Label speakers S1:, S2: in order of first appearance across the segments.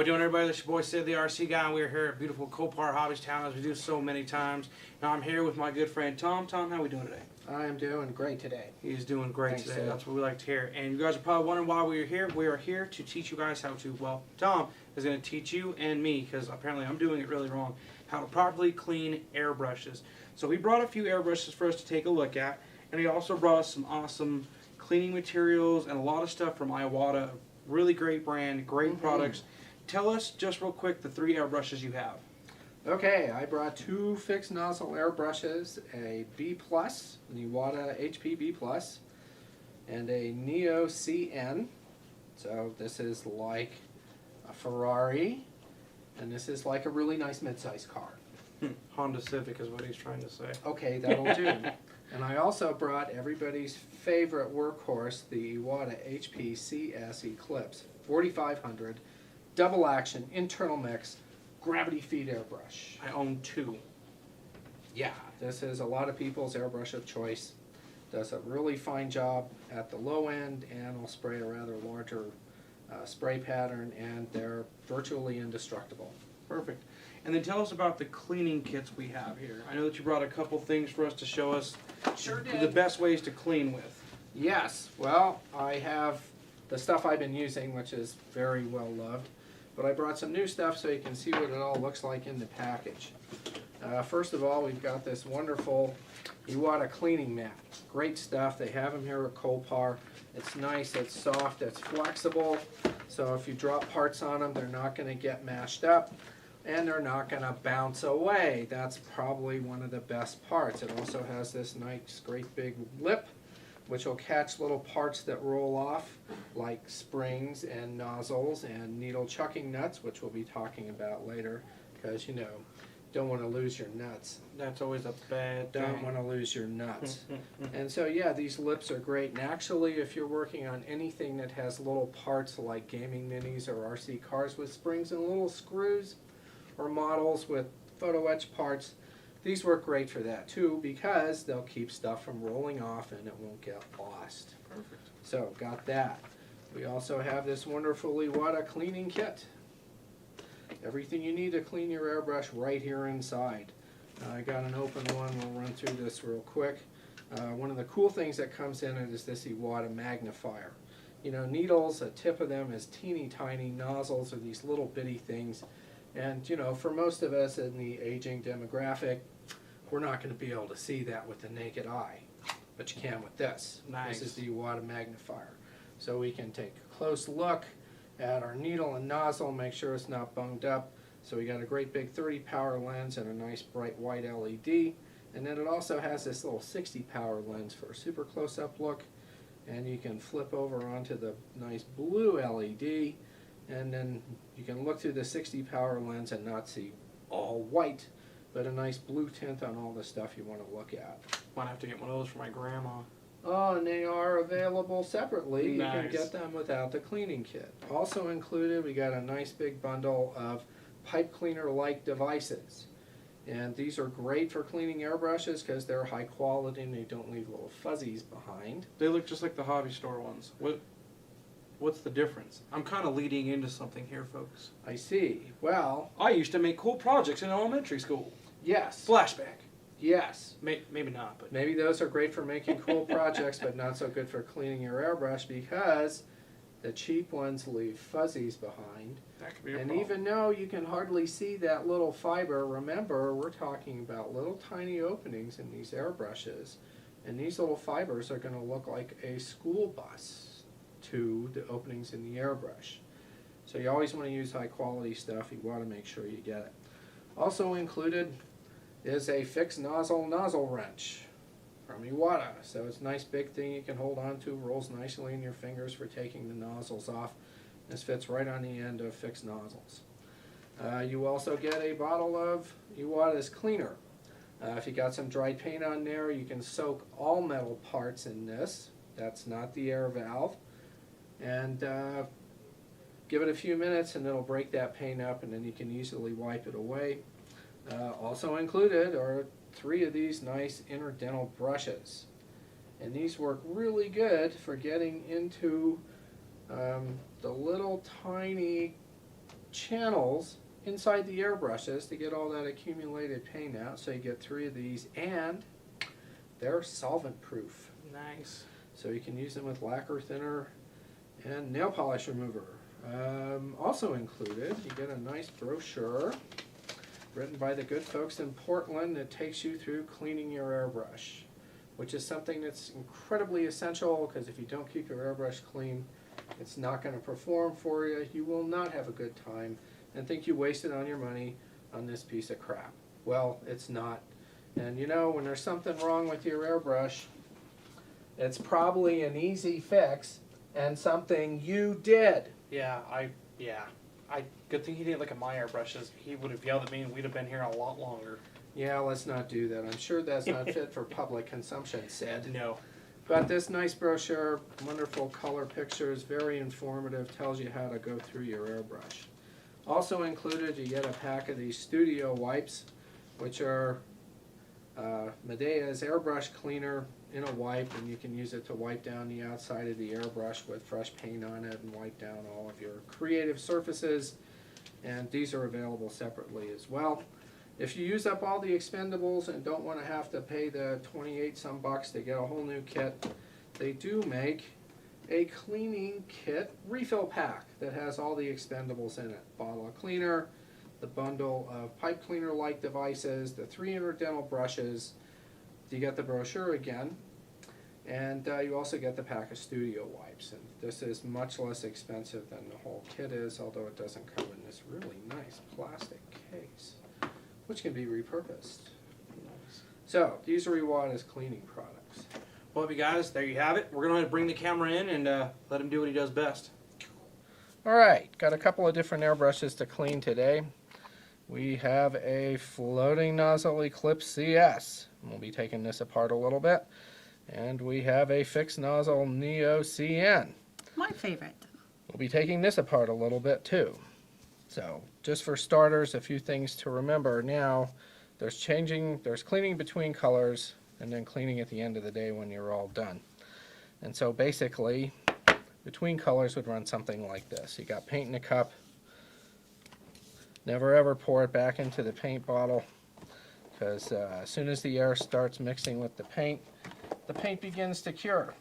S1: doing, everybody? This is your boy Sid, the RC guy, and we're here at beautiful Copar Hobbies Town, as we do so many times. Now I'm here with my good friend Tom. Tom, how are we doing today?
S2: I'm doing great today.
S1: He's doing great
S2: Thanks,
S1: today.
S2: Sid.
S1: That's what we like to hear. And you guys are probably wondering why we're here. We are here to teach you guys how to, well, Tom is going to teach you and me, because apparently I'm doing it really wrong, how to properly clean airbrushes. So he brought a few airbrushes for us to take a look at, and he also brought us some awesome cleaning materials and a lot of stuff from Iwata. Really great brand, great products. Tell us just real quick the 3 airbrushes you have.
S2: Okay, I brought 2 fixed nozzle airbrushes, a B+, an Iwata HP B+, and a Neo CN. So this is like a Ferrari, and this is like a really nice mid-size car.
S1: Honda Civic is what he's trying to say.
S2: Okay, that'll do. And I also brought everybody's favorite workhorse, the Iwata HP CS Eclipse 4500 double action internal mix gravity feed airbrush.
S1: I own 2.
S2: Yeah, this is a lot of people's airbrush of choice. Does a really fine job at the low end and will spray a rather larger spray pattern, and they're virtually indestructible.
S1: Perfect. And then tell us about the cleaning kits we have here. I know that you brought a couple things for us to show us
S2: Sure did.
S1: the best ways to clean with.
S2: Yes, well, I have the stuff I've been using, which is very well loved, but I brought some new stuff so you can see what it all looks like in the package. First of all, we've got this wonderful Iwata cleaning mat. Great stuff. They have them here at Copar. It's nice, it's soft, it's flexible, so if you drop parts on them, they're not going to get mashed up, and they're not going to bounce away. That's probably one of the best parts. It also has this nice, great big lip, which will catch little parts that roll off, like springs and nozzles and needle chucking nuts, which we'll be talking about later, because, you know, don't want to lose your nuts.
S1: That's always a bad thing.
S2: Don't want to lose your nuts. And so, yeah, these lips are great. And actually, if you're working on anything that has little parts like gaming minis or RC cars with springs and little screws, or models with photo etch parts, these work great for that too, because they'll keep stuff from rolling off and it won't get lost.
S1: Perfect.
S2: So, got that. We also have this wonderful Iwata cleaning kit. Everything you need to clean your airbrush right here inside. I got an open one. We'll run through this real quick. One of the cool things that comes in it is this Iwata magnifier. You know, needles, a tip of them is teeny tiny. Nozzles are these little bitty things. And, you know, for most of us in the aging demographic, we're not going to be able to see that with the naked eye. But you can with this.
S1: Nice.
S2: This is the Iwata magnifier. So we can take a close look at our needle and nozzle, make sure it's not bunged up. So we got a great big 30 power lens and a nice bright white LED. And then it also has this little 60 power lens for a super close-up look. And you can flip over onto the nice blue LED, and then you can look through the 60 power lens and not see all white, but a nice blue tint on all the stuff you want to look at.
S1: Might have to get one of those for my grandma.
S2: Oh, and they are available separately.
S1: Nice.
S2: You can get them without the cleaning kit. Also included, we got a nice big bundle of pipe cleaner-like devices. And these are great for cleaning airbrushes because they're high quality and they don't leave little fuzzies behind.
S1: They look just like the hobby store ones. What's the difference? I'm kind of leading into something here, folks.
S2: I see. Well,
S1: I used to make cool projects in elementary school.
S2: yes.
S1: Flashback.
S2: Yes.
S1: Maybe not, but
S2: Maybe those are great for making cool projects, but not so good for cleaning your airbrush because the cheap ones leave fuzzies behind.
S1: that could be a
S2: And
S1: problem.
S2: even though you can hardly see that little fiber, remember we're talking about little tiny openings in these airbrushes. And these little fibers are going to look like a school bus to the openings in the airbrush. So you always want to use high quality stuff. You want to make sure you get it. Also included is a fixed nozzle wrench from Iwata. So it's a nice big thing you can hold on to, rolls nicely in your fingers for taking the nozzles off. This fits right on the end of fixed nozzles. You also get a bottle of Iwata's cleaner. If you got some dried paint on there, you can soak all metal parts in this. That's not the air valve. And give it a few minutes and it'll break that paint up, and then you can easily wipe it away. Also included are 3 of these nice interdental brushes. And these work really good for getting into the little tiny channels inside the airbrushes to get all that accumulated paint out. So you get 3 of these, and they're solvent proof.
S1: Nice.
S2: So you can use them with lacquer thinner and nail polish remover. Also included, you get a nice brochure written by the good folks in Portland that takes you through cleaning your airbrush, which is something that's incredibly essential, because if you don't keep your airbrush clean, it's not going to perform for you. You will not have a good time and think you wasted on your money on this piece of crap. Well, it's not. And you know, when there's something wrong with your airbrush, it's probably an easy fix and something you did.
S1: Yeah, good thing he didn't look at my airbrushes. He would have yelled at me and we'd have been here a lot longer.
S2: Yeah, let's not do that. I'm sure that's not fit for public consumption, Sid.
S1: No.
S2: But this nice brochure, wonderful color pictures, very informative, tells you how to go through your airbrush. Also included, you get a pack of these studio wipes, which are Medea's airbrush cleaner in a wipe, and you can use it to wipe down the outside of the airbrush with fresh paint on it and wipe down all of your creative surfaces. And these are available separately as well. If you use up all the expendables and don't want to have to pay the 28 some bucks to get a whole new kit, they do make a cleaning kit refill pack that has all the expendables in it. Bottle of cleaner, the bundle of pipe cleaner like devices, the 300 dental brushes. You get the brochure again, and you also get the pack of studio wipes. And this is much less expensive than the whole kit is, although it doesn't come in this really nice plastic case, which can be repurposed.
S1: Nice.
S2: So these are Iwata's cleaning products.
S1: Well, you guys, there you have it. We're going to bring the camera in and let him do what he does best.
S2: All right, got a couple of different airbrushes to clean today. We have a floating nozzle Eclipse CS. We'll be taking this apart a little bit. And we have a fixed nozzle Neo CN.
S3: My favorite.
S2: We'll be taking this apart a little bit too. So just for starters, a few things to remember now. There's cleaning between colors and then cleaning at the end of the day when you're all done. And so basically, between colors would run something like this. You got paint in a cup. Never ever pour it back into the paint bottle, because as soon as the air starts mixing with the paint begins to cure.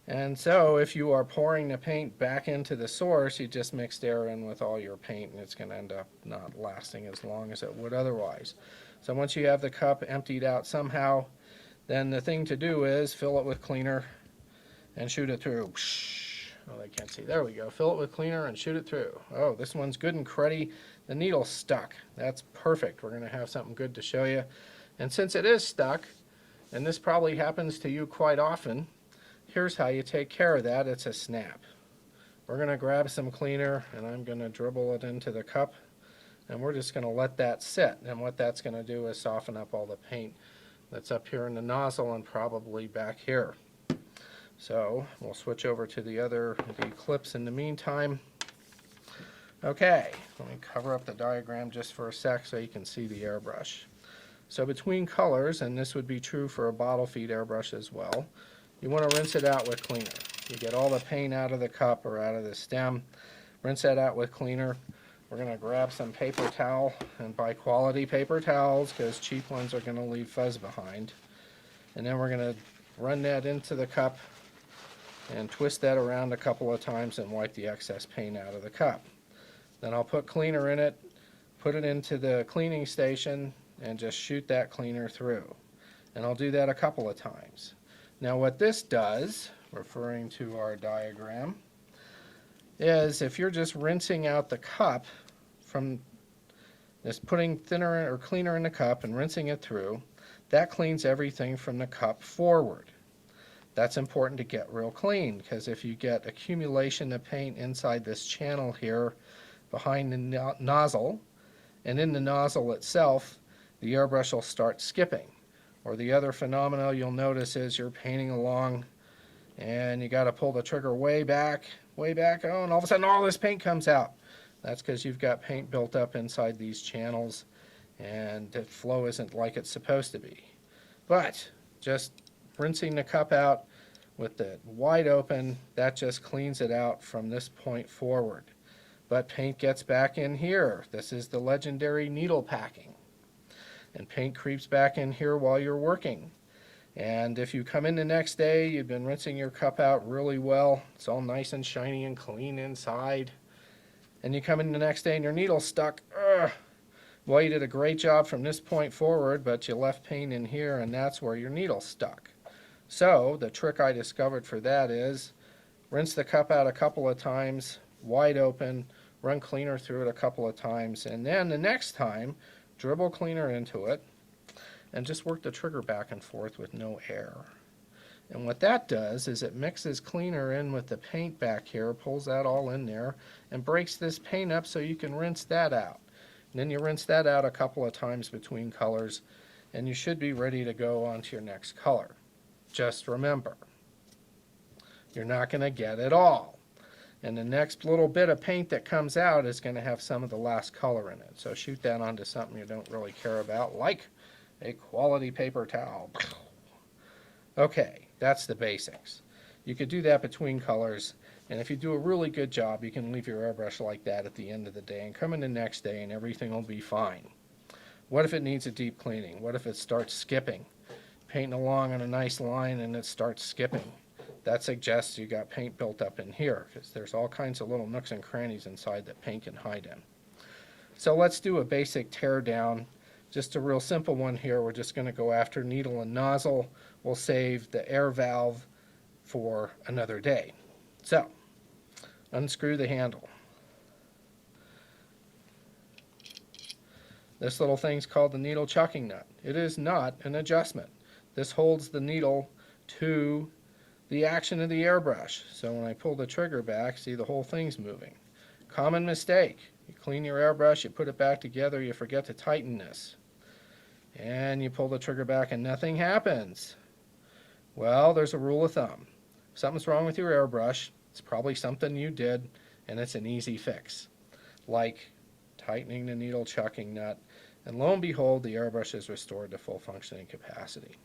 S2: And so if you are pouring the paint back into the source, you just mixed air in with all your paint, and it's going to end up not lasting as long as it would otherwise. So once you have the cup emptied out somehow, then the thing to do is fill it with cleaner and shoot it through. Oh, I can't see. There we go. Fill it with cleaner and shoot it through. Oh, this one's good and cruddy. The needle's stuck. That's perfect. We're going to have something good to show you. And since it is stuck, and this probably happens to you quite often, here's how you take care of that. It's a snap. We're going to grab some cleaner, and I'm going to dribble it into the cup, and we're just going to let that sit. And what that's going to do is soften up all the paint that's up here in the nozzle and probably back here. So we'll switch over to the Eclipse in the meantime. Okay, let me cover up the diagram just for a sec so you can see the airbrush. So between colors, and this would be true for a bottle feed airbrush as well, you want to rinse it out with cleaner. You get all the paint out of the cup or out of the stem, rinse that out with cleaner. We're going to grab some paper towel, and buy quality paper towels because cheap ones are going to leave fuzz behind. And then we're going to run that into the cup and twist that around a couple of times and wipe the excess paint out of the cup. Then I'll put cleaner in it, put it into the cleaning station, and just shoot that cleaner through. And I'll do that a couple of times. Now what this does, referring to our diagram, is if you're just rinsing out the cup from just putting thinner or cleaner in the cup and rinsing it through, that cleans everything from the cup forward. That's important to get real clean, because if you get accumulation of paint inside this channel here behind the nozzle, and in the nozzle itself, the airbrush will start skipping. Or the other phenomena you'll notice is you're painting along and you got to pull the trigger way back, oh, and all of a sudden all this paint comes out. That's because you've got paint built up inside these channels and the flow isn't like it's supposed to be. But just rinsing the cup out with it wide open, that just cleans it out from this point forward. but paint gets back in here. This is the legendary needle packing. And paint creeps back in here while you're working. And if you come in the next day, you've been rinsing your cup out really well, it's all nice and shiny and clean inside, and you come in the next day and your needle's stuck, well, you did a great job from this point forward, but you left paint in here and that's where your needle's stuck. So the trick I discovered for that is rinse the cup out a couple of times, wide open, run cleaner through it a couple of times, and then the next time dribble cleaner into it and just work the trigger back and forth with no air. And what that does is it mixes cleaner in with the paint back here, pulls that all in there, and breaks this paint up so you can rinse that out. And then you rinse that out a couple of times between colors, and you should be ready to go on to your next color. Just remember, you're not going to get it all. And the next little bit of paint that comes out is going to have some of the last color in it. So shoot that onto something you don't really care about, like a quality paper towel. Okay, that's the basics. You could do that between colors, and if you do a really good job, you can leave your airbrush like that at the end of the day and come in the next day and everything will be fine. What if it needs a deep cleaning? What if it starts skipping? Painting along on a nice line and it starts skipping. That suggests you got paint built up in here, because there's all kinds of little nooks and crannies inside that paint can hide in. So let's do a basic tear down. Just a real simple one here. We're just going to go after needle and nozzle. We'll save the air valve for another day. So, unscrew the handle. This little thing's called the needle chucking nut. It is not an adjustment. This holds the needle to the action of the airbrush. So when I pull the trigger back, see, the whole thing's moving. Common mistake. You clean your airbrush, you put it back together, you forget to tighten this. And you pull the trigger back and nothing happens. Well, there's a rule of thumb. If something's wrong with your airbrush, it's probably something you did, and it's an easy fix. Like tightening the needle chucking nut, and lo and behold, the airbrush is restored to full functioning capacity.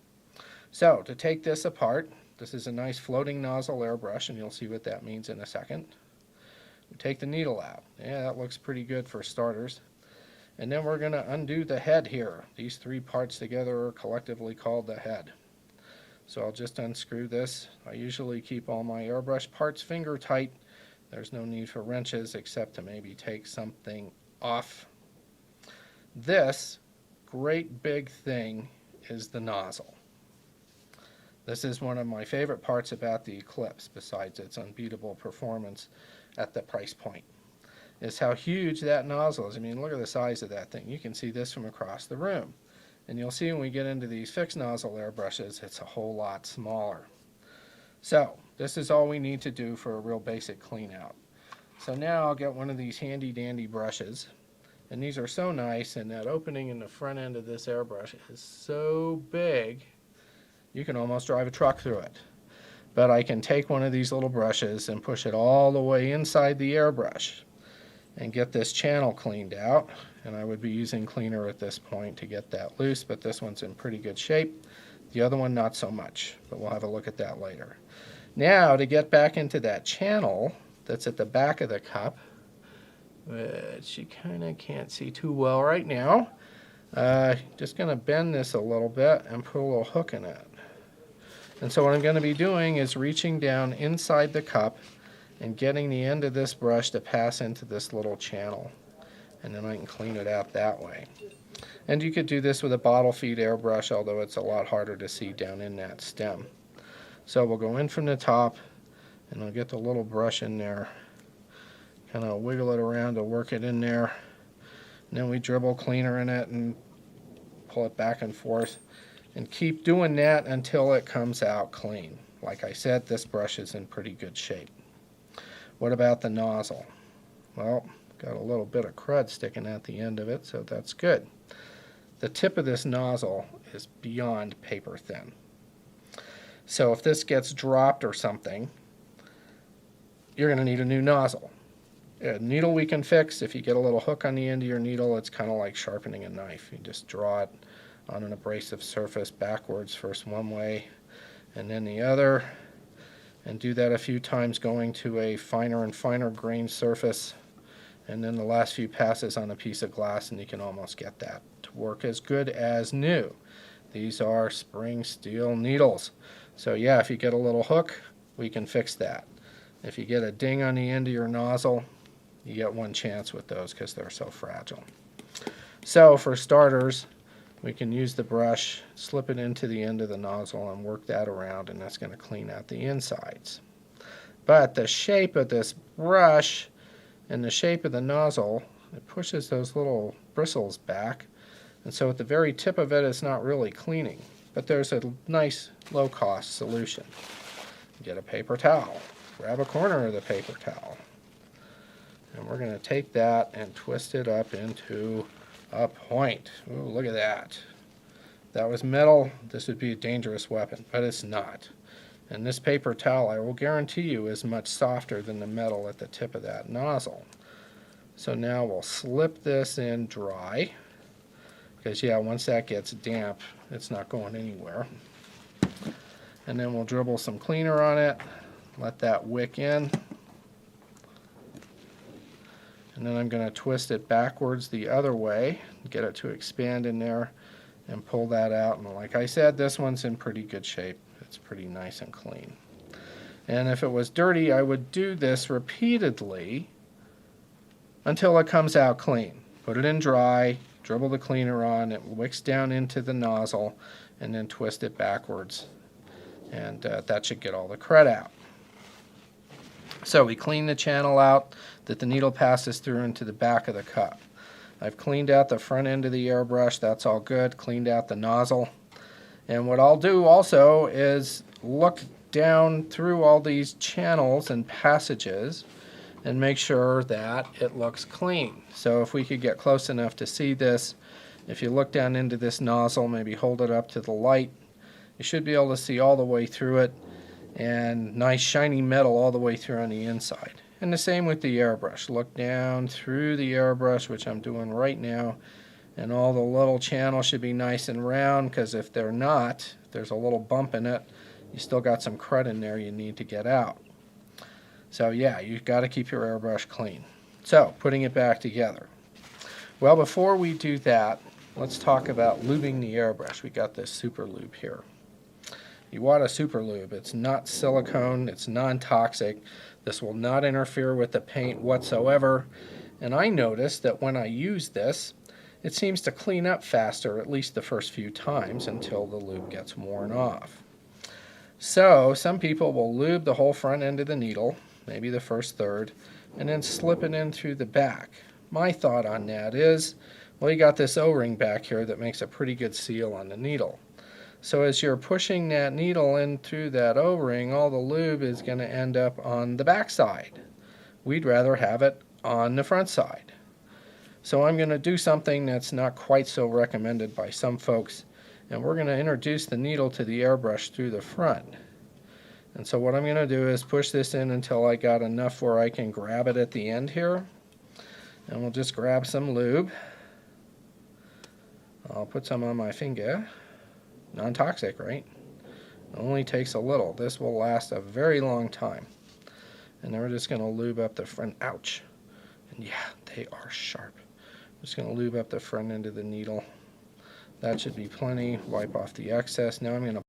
S2: So, to take this apart, this is a nice floating nozzle airbrush, and you'll see what that means in a second. We take the needle out. Yeah, that looks pretty good for starters. And then we're going to undo the head here. These three parts together are collectively called the head. So I'll just unscrew this. I usually keep all my airbrush parts finger tight. There's no need for wrenches except to maybe take something off. This great big thing is the nozzle. This is one of my favorite parts about the Eclipse, besides its unbeatable performance at the price point, is how huge that nozzle is. I mean, look at the size of that thing. You can see this from across the room. And you'll see when we get into these fixed nozzle airbrushes, it's a whole lot smaller. So, this is all we need to do for a real basic clean out. So now I'll get one of these handy dandy brushes. And these are so nice, and that opening in the front end of this airbrush is so big, you can almost drive a truck through it. But I can take one of these little brushes and push it all the way inside the airbrush and get this channel cleaned out. And I would be using cleaner at this point to get that loose, but this one's in pretty good shape. The other one not so much, but we'll have a look at that later. Now to get back into that channel that's at the back of the cup, which you kind of can't see too well right now, just going to bend this a little bit and put a little hook in it. And so what I'm going to be doing is reaching down inside the cup and getting the end of this brush to pass into this little channel. And then I can clean it out that way. And you could do this with a bottle feed airbrush, although it's a lot harder to see down in that stem. So we'll go in from the top, and I'll get the little brush in there, kind of wiggle it around to work it in there. And then we dribble cleaner in it and pull it back and forth. And keep doing that until it comes out clean. Like I said, this brush is in pretty good shape. What about the nozzle? Well, got a little bit of crud sticking at the end of it, so that's good. The tip of this nozzle is beyond paper thin. So if this gets dropped or something, you're going to need a new nozzle. A needle we can fix. If you get a little hook on the end of your needle, it's kind of like sharpening a knife. You just draw it on an abrasive surface backwards, first one way and then the other, and do that a few times, going to a finer and finer grained surface and then the last few passes on a piece of glass, and you can almost get that to work as good as new. These are spring steel needles. So yeah, if you get a little hook, we can fix that. If you get a ding on the end of your nozzle, you get one chance with those because they're so fragile. So for starters, we can use the brush, slip it into the end of the nozzle and work that around, and that's going to clean out the insides. But the shape of this brush and the shape of the nozzle, it pushes those little bristles back, and so at the very tip of it, it's not really cleaning. But there's a nice low-cost solution. Get a paper towel. Grab a corner of the paper towel. And we're going to take that and twist it up into a point. Ooh, look at that. If that was metal, this would be a dangerous weapon, but it's not. And this paper towel, I will guarantee you, is much softer than the metal at the tip of that nozzle. So now we'll slip this in dry, because yeah, once that gets damp, it's not going anywhere. And then we'll dribble some cleaner on it, let that wick in. And then I'm going to twist it backwards the other way, get it to expand in there, and pull that out. And like I said, this one's in pretty good shape. It's pretty nice and clean. And if it was dirty, I would do this repeatedly until it comes out clean. Put it in dry, dribble the cleaner on, it wicks down into the nozzle, and then twist it backwards. And that should get all the crud out. So we clean the channel out that the needle passes through into the back of the cup. I've cleaned out the front end of the airbrush, that's all good, cleaned out the nozzle. And what I'll do also is look down through all these channels and passages and make sure that it looks clean. So if we could get close enough to see this, if you look down into this nozzle, maybe hold it up to the light, you should be able to see all the way through it, and nice shiny metal all the way through on the inside. And the same with the airbrush. Look down through the airbrush, which I'm doing right now, and all the little channels should be nice and round, because if they're not, if there's a little bump in it, you still got some crud in there you need to get out. So yeah, you've got to keep your airbrush clean. So, putting it back together. Well, before we do that, let's talk about lubing the airbrush. We got this super lube here. Iwata super lube. It's not silicone, it's non-toxic. This will not interfere with the paint whatsoever. And I noticed that when I use this, it seems to clean up faster, at least the first few times, until the lube gets worn off. So some people will lube the whole front end of the needle, maybe the first third, and then slip it in through the back. My thought on that is, well, you got this O-ring back here that makes a pretty good seal on the needle. So as you're pushing that needle in through that O-ring, all the lube is going to end up on the back side. We'd rather have it on the front side. So I'm going to do something that's not quite so recommended by some folks, and we're going to introduce the needle to the airbrush through the front. And so what I'm going to do is push this in until I got enough where I can grab it at the end here. And we'll just grab some lube. I'll put some on my finger. Non-toxic, right? It only takes a little. This will last a very long time. And then we're just going to lube up the front. Ouch. And yeah, they are sharp. I'm just going to lube up the front end of the needle. That should be plenty. Wipe off the excess. Now I'm going to